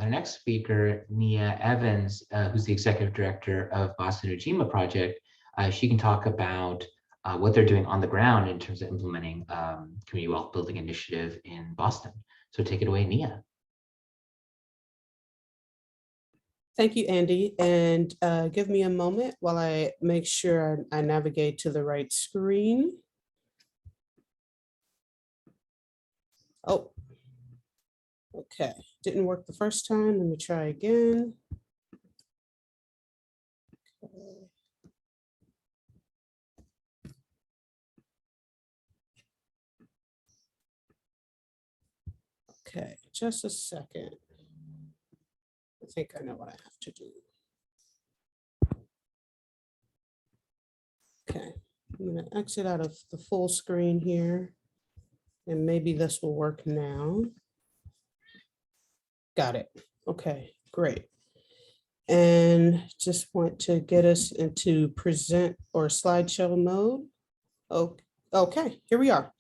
our next speaker, Nia Evans, who's the executive director of Boston Ujima Project. She can talk about what they're doing on the ground in terms of implementing community wealth building initiative in Boston. So take it away, Nia. Thank you, Andy. And give me a moment while I make sure I navigate to the right screen. Oh, okay. Didn't work the first time. Let me try again. Okay, just a second. I think I know what I have to do. Okay, I'm going to exit out of the full screen here, and maybe this will work now. Got it. Okay, great. And just want to get us into present or slideshow mode. Okay, here we are.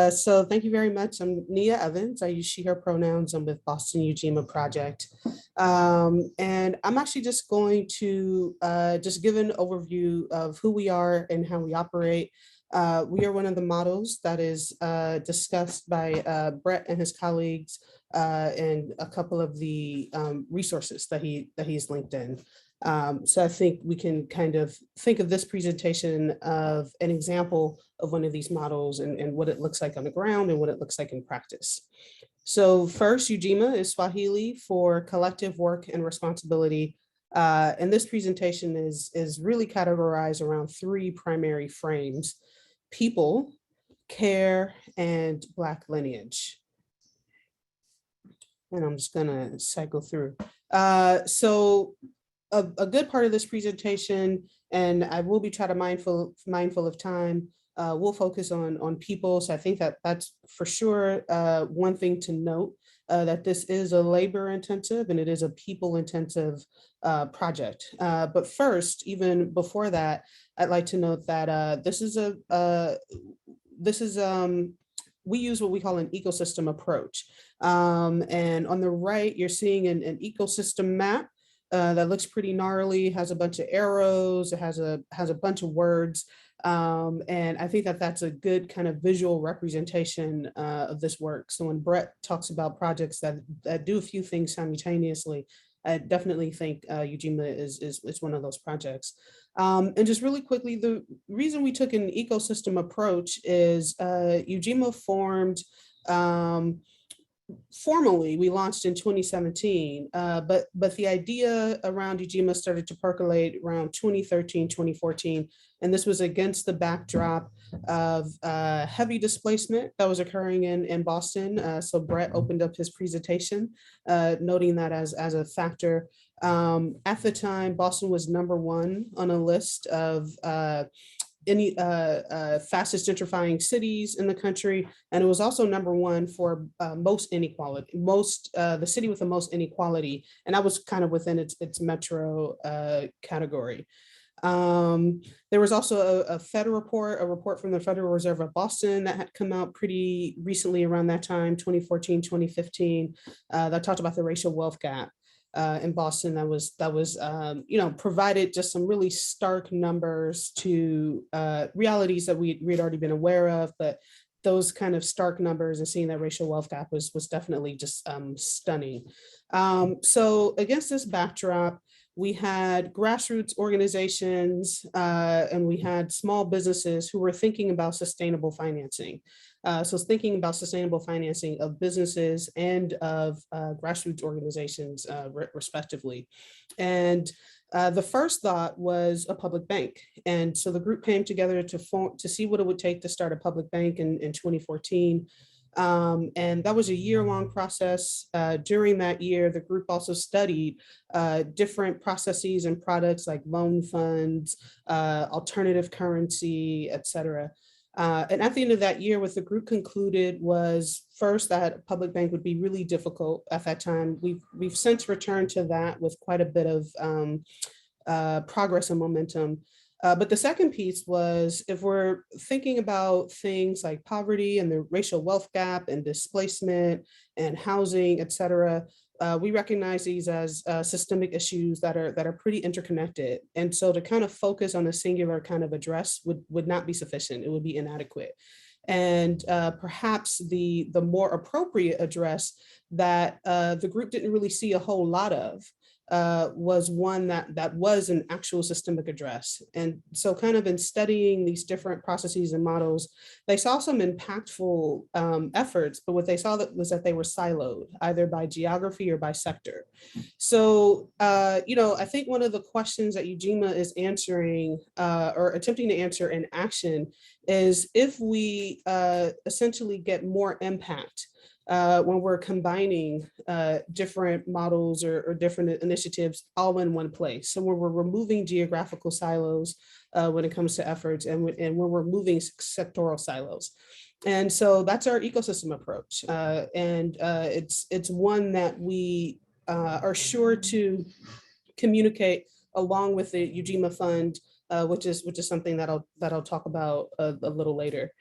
So thank you very much. I'm Nia Evans. I use she, her pronouns. I'm with Boston Ujima Project. And I'm actually just going to just give an overview of who we are and how we operate. We are one of the models that is discussed by Brett and his colleagues and a couple of the resources that he's linked in. So I think we can kind of think of this presentation of an example of one of these models and what it looks like on the ground and what it looks like in practice. So first, Ujima is Swahili for collective work and responsibility. And this presentation is really categorized around three primary frames: people, care, and Black lineage. And I'm just gonna cycle through. So a good part of this presentation, and I will be trying to mindful of time, we'll focus on people. So I think that's for sure one thing to note, that this is a labor intensive and it is a people intensive project. But first, even before that, I'd like to note that we use what we call an ecosystem approach. And on the right, you're seeing an ecosystem map that looks pretty gnarly, has a bunch of arrows, it has a bunch of words. And I think that's a good kind of visual representation of this work. So when Brett talks about projects that do a few things simultaneously, I definitely think Ujima is one of those projects. And just really quickly, the reason we took an ecosystem approach is Ujima formed formally, we launched in 2017, but the idea around Ujima started to percolate around 2013, 2014, and this was against the backdrop of heavy displacement that was occurring in Boston. So Brett opened up his presentation, noting that as a factor. At the time, Boston was #1 on a list of any fastest gentrifying cities in the country, and it was also #1 for most inequality, the city with the most inequality, and that was kind of within its metro category. There was also a federal report from the Federal Reserve of Boston that had come out pretty recently around that time, 2014, 2015, that talked about the racial wealth gap. In Boston, that was provided just some really stark numbers to realities that we had already been aware of, but those kind of stark numbers and seeing that racial wealth gap was definitely just stunning. So against this backdrop, we had grassroots organizations and we had small businesses who were thinking about sustainable financing. So thinking about sustainable financing of businesses and of grassroots organizations respectively. And the first thought was a public bank. And so the group came together to see what it would take to start a public bank in 2014. And that was a year-long process. During that year, the group also studied different processes and products like loan funds, alternative currency, et cetera. And at the end of that year, what the group concluded was first that a public bank would be really difficult at that time. We've since returned to that with quite a bit of progress and momentum. But the second piece was, if we're thinking about things like poverty and the racial wealth gap and displacement and housing, et cetera, we recognize these as systemic issues that are pretty interconnected. And so to kind of focus on a singular kind of address would not be sufficient. It would be inadequate. And perhaps the more appropriate address that the group didn't really see a whole lot of was one that was an actual systemic address. And so kind of in studying these different processes and models, they saw some impactful efforts, but what they saw was that they were siloed either by geography or by sector. So, I think one of the questions that Ujima is answering or attempting to answer in action is if we essentially get more impact when we're combining different models or different initiatives all in one place. So when we're removing geographical silos when it comes to efforts and when we're moving sectoral silos. And so that's our ecosystem approach. It's one that we are sure to communicate along with the Ujima Fund, which is something that I'll talk about a little later.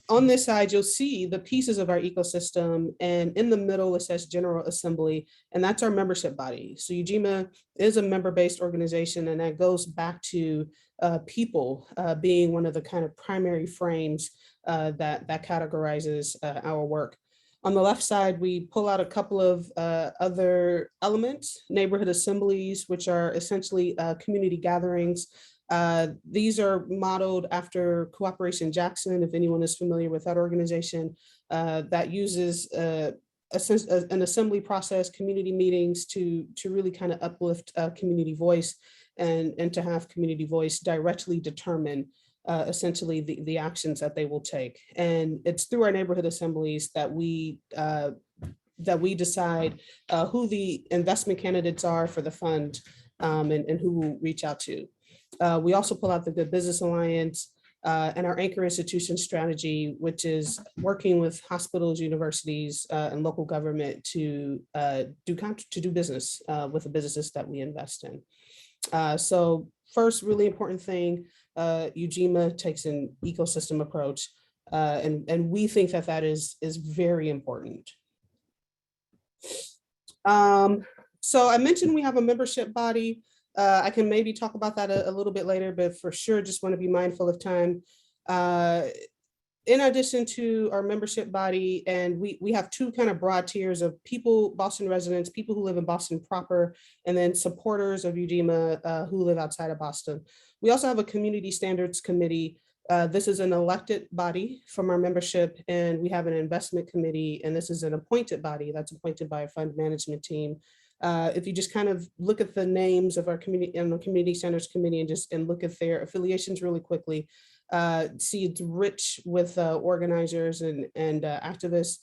On this side, you'll see the pieces of our ecosystem, and in the middle, it says General Assembly, and that's our membership body. So Ujima is a member-based organization, and that goes back to people being one of the kind of primary frames that categorizes our work. On the left side, we pull out a couple of other elements, neighborhood assemblies, which are essentially community gatherings. These are modeled after Cooperation Jackson, if anyone is familiar with that organization, that uses an assembly process, community meetings to really kind of uplift community voice and to have community voice directly determine essentially the actions that they will take. And it's through our neighborhood assemblies that we decide who the investment candidates are for the fund and who we'll reach out to. We also pull out the Good Business Alliance and our anchor institution strategy, which is working with hospitals, universities, and local government to do business with the businesses that we invest in. So first, really important thing, Ujima takes an ecosystem approach, and we think that is very important. So I mentioned we have a membership body. I can maybe talk about that a little bit later, but for sure, just want to be mindful of time. In addition to our membership body, and we have two kind of broad tiers of people, Boston residents, people who live in Boston proper, and then supporters of Ujima who live outside of Boston. We also have a community standards committee. This is an elected body from our membership, and we have an investment committee, and this is an appointed body that's appointed by a fund management team. If you just kind of look at the names of our community and the community standards committee and look at their affiliations really quickly, see it's rich with organizers and activists.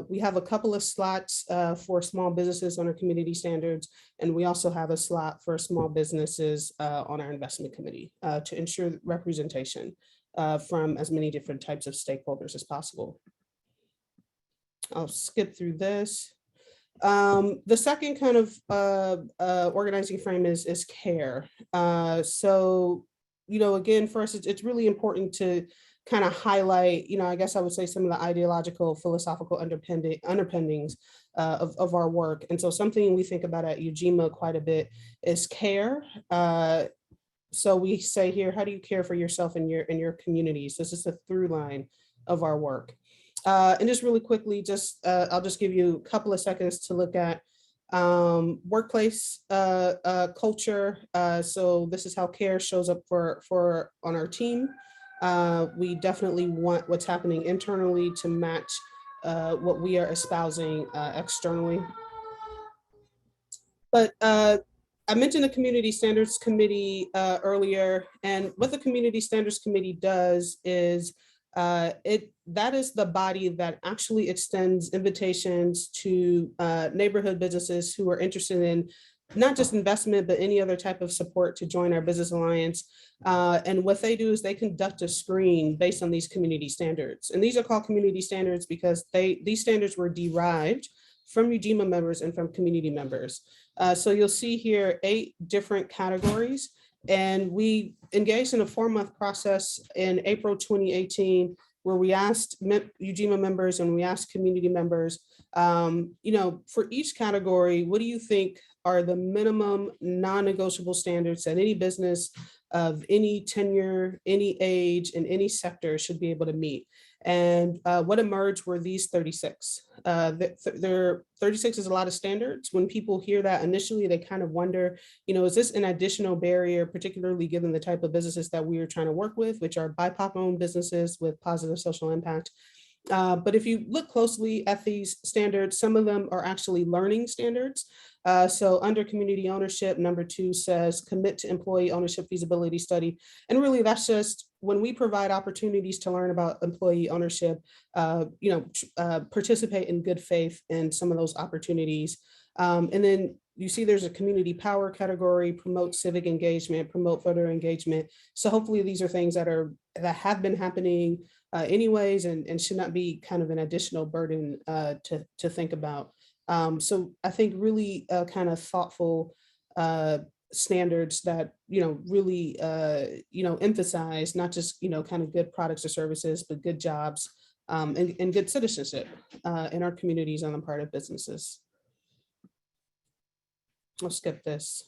We have a couple of slots for small businesses on our community standards, and we also have a slot for small businesses on our investment committee to ensure representation from as many different types of stakeholders as possible. I'll skip through this. The second kind of organizing frame is care. So, again, for us, it's really important to kind of highlight, I guess I would say some of the ideological, philosophical underpinnings of our work. And so something we think about at Ujima quite a bit is care. So we say here, how do you care for yourself and your communities? This is the through line of our work. And just really quickly, I'll just give you a couple of seconds to look at workplace culture. So this is how care shows up for on our team. We definitely want what's happening internally to match what we are espousing externally. But I mentioned the Community Standards Committee earlier, and what the Community Standards Committee does is that is the body that actually extends invitations to neighborhood businesses who are interested in not just investment, but any other type of support to join our business alliance. And what they do is they conduct a screen based on these community standards. And these are called community standards because these standards were derived from Ujima members and from community members. So you'll see here 8 different categories. And we engaged in a 4-month process in April 2018 where we asked Ujima members and we asked community members, for each category, what do you think are the minimum non-negotiable standards that any business of any tenure, any age, and any sector should be able to meet? And what emerged were these 36. There 36 is a lot of standards. When people hear that initially, they kind of wonder, is this an additional barrier, particularly given the type of businesses that we are trying to work with, which are BIPOC-owned businesses with positive social impact. But if you look closely at these standards, some of them are actually learning standards. So under community ownership, number 2 says commit to employee ownership feasibility study. And really that's just when we provide opportunities to learn about employee ownership, participate in good faith in some of those opportunities. And then you see there's a community power category, promote civic engagement, promote voter engagement. So hopefully these are things that have been happening anyways and should not be kind of an additional burden to think about. So I think really kind of thoughtful standards that, really, emphasize not just, kind of good products or services, but good jobs and good citizenship in our communities on the part of businesses. I'll skip this.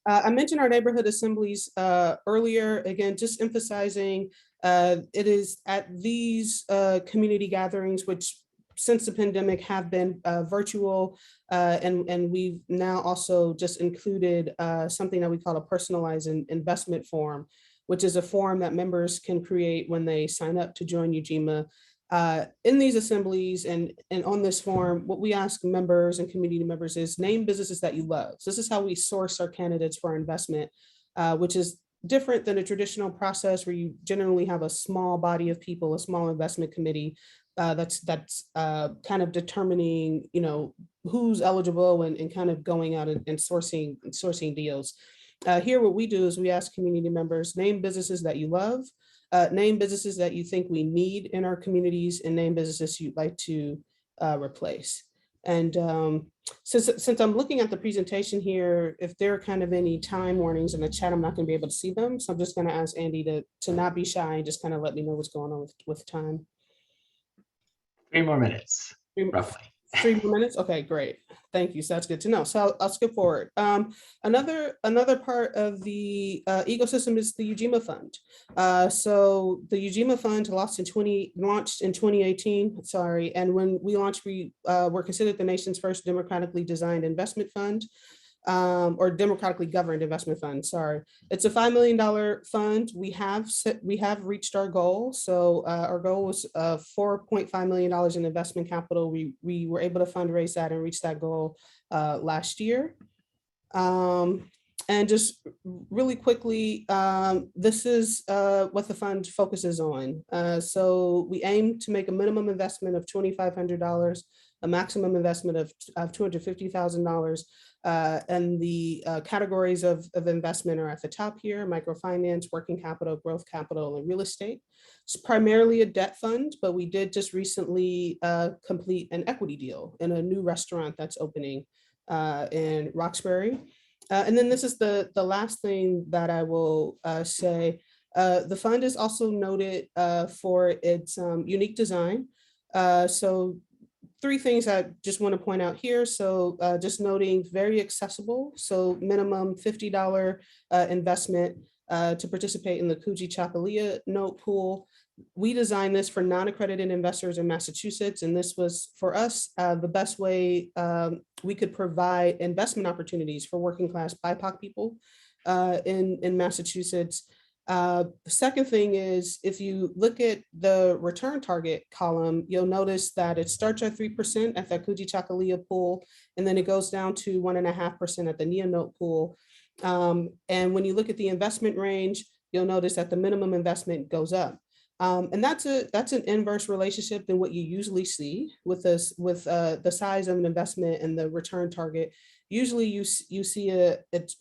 I mentioned our neighborhood assemblies earlier, again, just emphasizing it is at these community gatherings, which since the pandemic have been virtual, and we've now also just included something that we call a personalized investment form, which is a form that members can create when they sign up to join Ujima. In these assemblies and on this form, what we ask members and community members is name businesses that you love. So this is how we source our candidates for our investment, which is different than a traditional process where you generally have a small body of people, a small investment committee that's kind of determining, who's eligible and kind of going out and sourcing deals. Here, what we do is we ask community members, name businesses that you love, name businesses that you think we need in our communities, and name businesses you'd like to replace. And since I'm looking at the presentation here, if there are kind of any time warnings in the chat, I'm not going to be able to see them. So I'm just going to ask Andy to not be shy and just kind of let me know what's going on with time. 3 more minutes, roughly. 3 more minutes? Okay, great. Thank you. So that's good to know. So I'll skip forward. Another part of the ecosystem is the Ujima Fund. So the Ujima Fund launched in 2018. Sorry, and when we launched, we were considered the nation's first democratically designed investment fund. Or democratically governed investment fund. Sorry, it's a $5 million fund. We have reached our goal. So our goal was $4.5 million in investment capital. We were able to fundraise that and reach that goal last year. And just really quickly, this is what the fund focuses on. So we aim to make a minimum investment of $2,500, a maximum investment of $250,000. And the categories of investment are at the top here: microfinance, working capital, growth capital, and real estate. It's primarily a debt fund, but we did just recently complete an equity deal in a new restaurant that's opening in Roxbury. And then this is the last thing that I will say. The fund is also noted for its unique design. So 3 things I just want to point out here. So just noting very accessible. So minimum $50 investment to participate in the Kuji-Chakalia note pool. We designed this for non-accredited investors in Massachusetts. And this was for us the best way we could provide investment opportunities for working class BIPOC people in Massachusetts. The second thing is, if you look at the return target column, you'll notice that it starts at 3% at that Kuji-Chakalia pool, and then it goes down to 1.5% at the Nia note pool. And when you look at the investment range, you'll notice that the minimum investment goes up. And that's an inverse relationship than what you usually see with this, with the size of an investment and the return target. Usually you see it's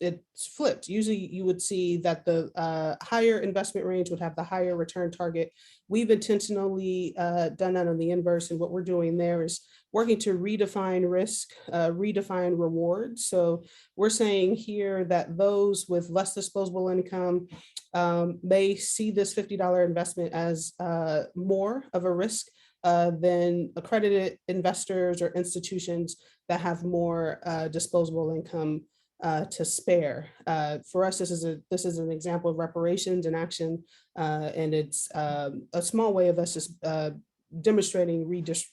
flipped. Usually you would see that the higher investment range would have the higher return target. We've intentionally done that on the inverse, and what we're doing there is working to redefine risk, redefine reward. So we're saying here that those with less disposable income may see this $50 investment as more of a risk than accredited investors or institutions that have more disposable income to spare. For us, this is an example of reparations in action, and it's a small way of us just demonstrating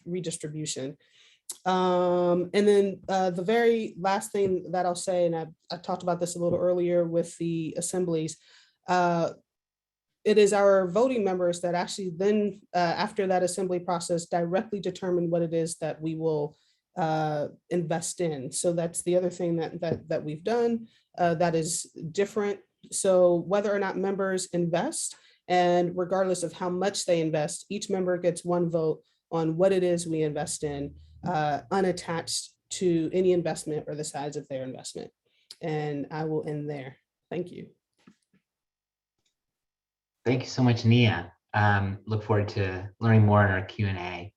redistribution. And then the very last thing that I'll say, and I talked about this a little earlier with the assemblies, it is our voting members that actually then, after that assembly process, directly determine what it is that we will invest in. So that's the other thing that we've done that is different. So whether or not members invest, and regardless of how much they invest, each member gets one vote on what it is we invest in, unattached to any investment or the size of their investment. And I will end there. Thank you. Thank you so much, Nia. Look forward to learning more in our Q&A.